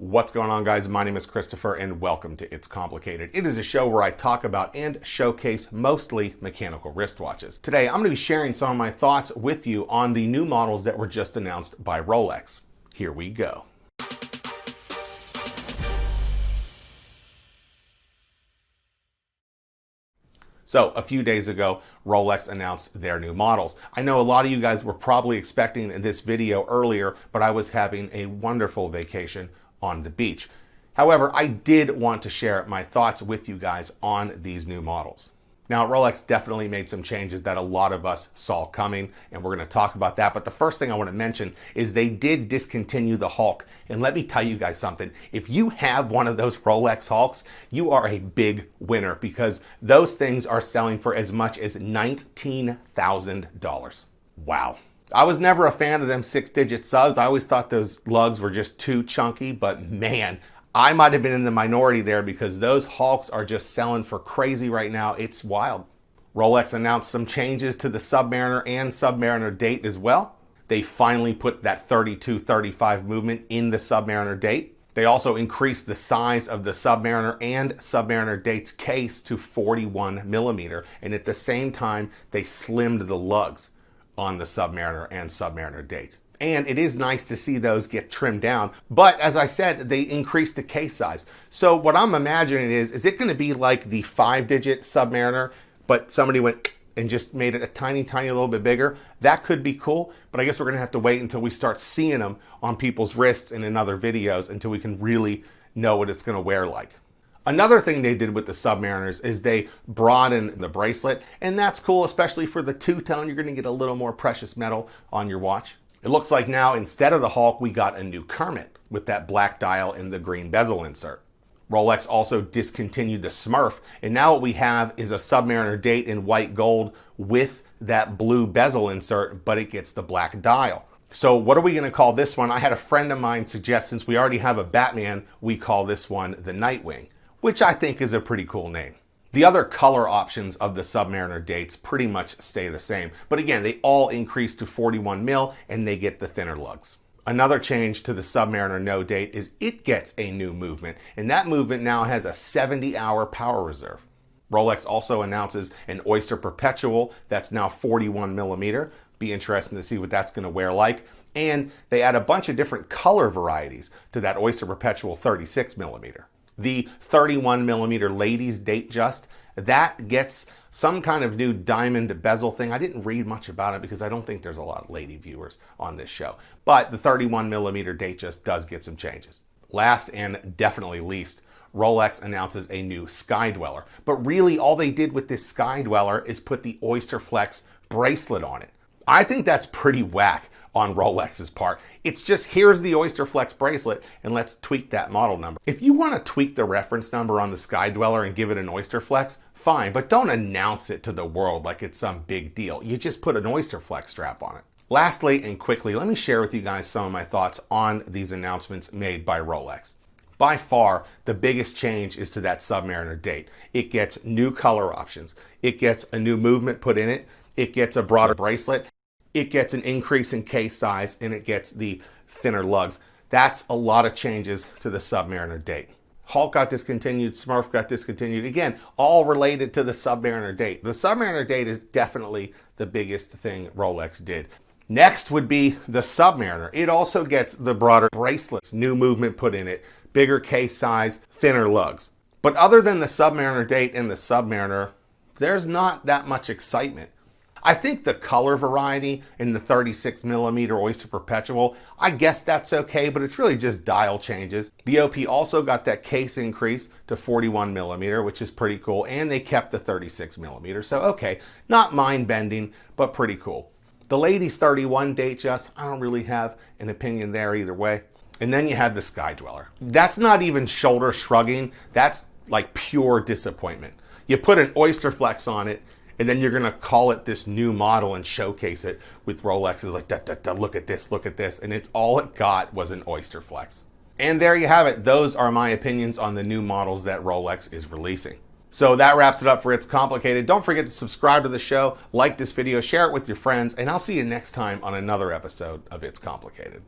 What's going on, guys? My name is Christopher and welcome to It's Complicated. It is a show where I talk about and showcase mostly mechanical wristwatches. Today, I'm going to be sharing some of my thoughts with you on the new models that were just announced by Rolex. Here we go. So a few days ago, Rolex announced their new models. I know a lot of you guys were probably expecting this video earlier, but I was having a wonderful vacation on the beach. However, I did want to share my thoughts with you guys on these new models. Now, Rolex definitely made some changes that a lot of us saw coming, and we're going to talk about that. But the first thing I want to mention is they did discontinue the Hulk. And let me tell you guys something. If you have one of those Rolex Hulks, you are a big winner because those things are selling for as much as $19,000. Wow. I was never a fan of them 6-digit subs. I always thought those lugs were just too chunky, but man, I might have been in the minority there because those Hulks are just selling for crazy right now. It's wild. Rolex announced some changes to the Submariner and Submariner Date as well. They finally put that 32-35 movement in the Submariner Date. They also increased the size of the Submariner and Submariner Date's case to 41 millimeter. And at the same time, they slimmed the lugs on the Submariner and Submariner Date. And it is nice to see those get trimmed down. But as I said, they increased the case size. So what I'm imagining is it going to be like the 5-digit Submariner, but somebody went and just made it a tiny little bit bigger? That could be cool, but I guess we're going to have to wait until we start seeing them on people's wrists and in other videos until we can really know what it's going to wear like. Another thing they did with the Submariners is they broadened the bracelet, and that's cool, especially for the two-tone. You're going to get a little more precious metal on your watch. It looks like now, instead of the Hulk, we got a new Kermit with that black dial and the green bezel insert. Rolex also discontinued the Smurf, and now what we have is a Submariner Date in white gold with that blue bezel insert, but it gets the black dial. So what are we going to call this one? I had a friend of mine suggest, since we already have a Batman, we call this one the Nightwing, which I think is a pretty cool name. The other color options of the Submariner Dates pretty much stay the same. But again, they all increase to 41 mil and they get the thinner lugs. Another change to the Submariner No Date is it gets a new movement. And that movement now has a 70-hour power reserve. Rolex also announces an Oyster Perpetual that's now 41 millimeter. Be interesting to see what that's going to wear like. And they add a bunch of different color varieties to that Oyster Perpetual 36 millimeter. The 31 millimeter ladies date just, that gets some kind of new diamond bezel thing. I didn't read much about it because I don't think there's a lot of lady viewers on this show. But the 31 millimeter date just does get some changes. Last and definitely least, Rolex announces a new Sky Dweller. But really all they did with this Sky Dweller is put the Oyster Flex bracelet on it. I think that's pretty whack on Rolex's part. It's just, here's the Oyster Flex bracelet and let's tweak that model number. If you want to tweak the reference number on the Sky Dweller and give it an Oyster Flex, fine, but don't announce it to the world like it's some big deal. You just put an Oyster Flex strap on it. Lastly and quickly, let me share with you guys some of my thoughts on these announcements made by Rolex. By far, the biggest change is to that Submariner Date. It gets new color options. It gets a new movement put in it. It gets a broader bracelet. It gets an increase in case size, and it gets the thinner lugs. That's a lot of changes to the Submariner Date. Hulk got discontinued, Smurf got discontinued. Again, all related to the Submariner Date. The Submariner Date is definitely the biggest thing Rolex did. Next would be the Submariner. It also gets the broader bracelets, new movement put in it, bigger case size, thinner lugs. But other than the Submariner Date and the Submariner, there's not that much excitement. I think the color variety in the 36 millimeter Oyster Perpetual, I guess that's okay, but it's really just dial changes. The OP also got that case increase to 41 millimeter, which is pretty cool, and they kept the 36 millimeter. So okay, not mind bending, but pretty cool. The ladies 31 date just, I don't really have an opinion there either way. And then you had the Sky Dweller. That's not even shoulder shrugging. That's like pure disappointment. You put an Oyster Flex on it, and then you're going to call it this new model and showcase it with Rolex's like, look at this. And it's all it got was an Oyster Flex. And there you have it. Those are my opinions on the new models that Rolex is releasing. So that wraps it up for It's Complicated. Don't forget to subscribe to the show, like this video, share it with your friends, and I'll see you next time on another episode of It's Complicated.